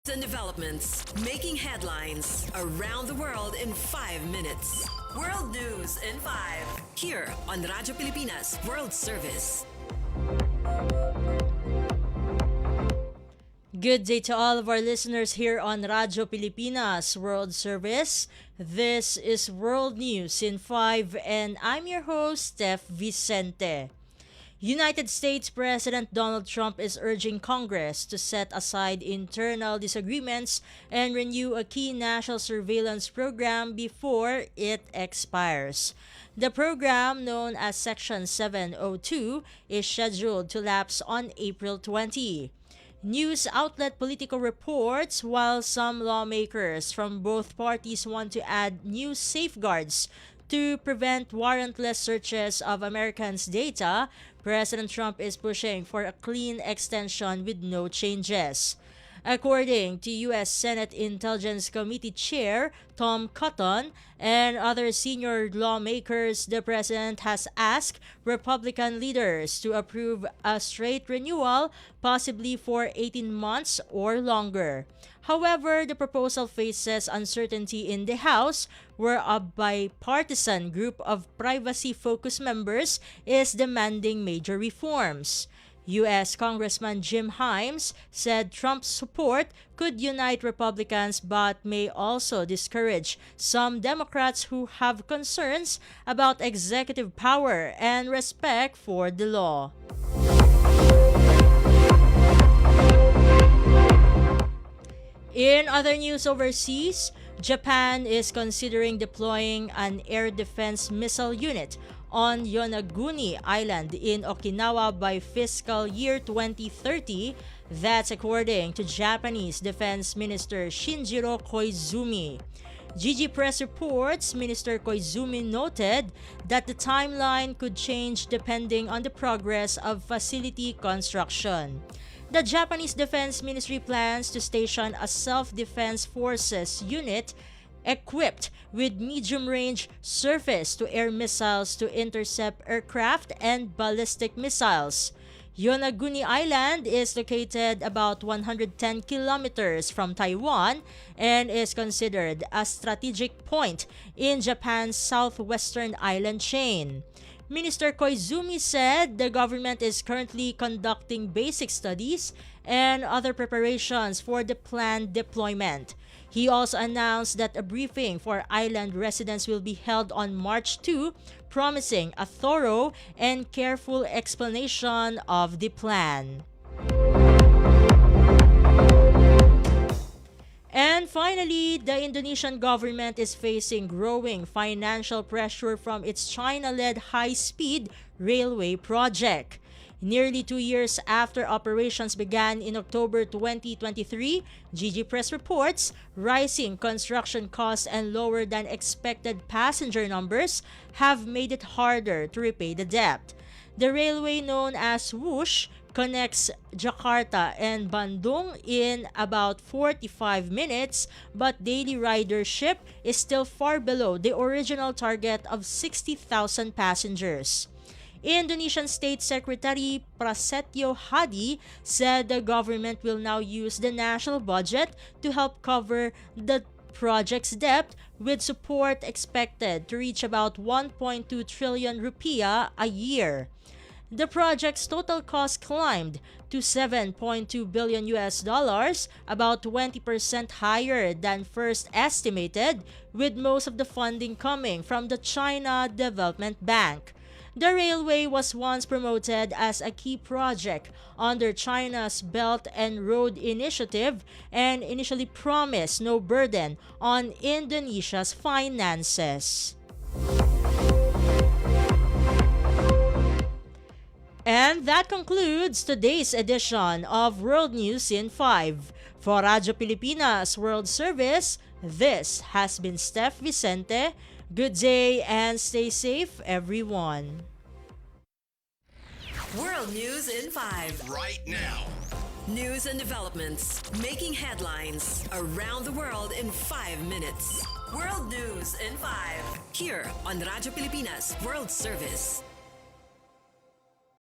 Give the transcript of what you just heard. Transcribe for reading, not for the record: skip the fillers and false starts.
and developments, making headlines around the world in 5 minutes. World News in 5, here on Radyo Pilipinas World Service. Good day to all of our listeners here on Radyo Pilipinas World Service. This is World News in 5 and I'm your host, Steph Vicente. United States President Donald Trump is urging Congress to set aside internal disagreements and renew a key national surveillance program before it expires. The program, known as Section 702, is scheduled to lapse on April 20. News outlet Politico reports while some lawmakers from both parties want to add new safeguards to prevent warrantless searches of Americans' data, President Trump is pushing for a clean extension with no changes. According to U.S. Senate Intelligence Committee Chair Tom Cotton and other senior lawmakers, the president has asked Republican leaders to approve a straight renewal, possibly for 18 months or longer. However, the proposal faces uncertainty in the House, where a bipartisan group of privacy-focused members is demanding major reforms. U.S. Congressman Jim Himes said Trump's support could unite Republicans but may also discourage some Democrats who have concerns about executive power and respect for the law. In other news overseas, Japan is considering deploying an air defense missile unit on Yonaguni Island in Okinawa by fiscal year 2030. That's according to Japanese Defense Minister Shinjiro Koizumi. GG Press reports Minister Koizumi noted that the timeline could change depending on the progress of facility construction. The Japanese Defense Ministry plans to station a self-defense forces unit equipped with medium-range surface-to-air missiles to intercept aircraft and ballistic missiles. Yonaguni Island is located about 110 kilometers from Taiwan and is considered a strategic point in Japan's southwestern island chain. Minister Koizumi said the government is currently conducting basic studies and other preparations for the planned deployment. He also announced that a briefing for island residents will be held on March 2, promising a thorough and careful explanation of the plan. And finally, the Indonesian government is facing growing financial pressure from its China-led high-speed railway project. Nearly 2 years after operations began in October 2023, GG Press reports rising construction costs and lower than expected passenger numbers have made it harder to repay the debt. The railway, known as Wush, connects Jakarta and Bandung in about 45 minutes, but daily ridership is still far below the original target of 60,000 passengers. Indonesian State Secretary Prasetyo Hadi said the government will now use the national budget to help cover the project's debt, with support expected to reach about 1.2 trillion rupiah a year. The project's total cost climbed to $7.2 billion, about 20% higher than first estimated, with most of the funding coming from the China Development Bank. The railway was once promoted as a key project under China's Belt and Road Initiative and initially promised no burden on Indonesia's finances. And that concludes today's edition of World News in 5. For Radyo Pilipinas World Service, this has been Steph Vicente. Good day and stay safe, everyone. World News in 5. Right now. News and developments, making headlines around the world in 5 minutes. World News in 5, here on Radyo Pilipinas World Service.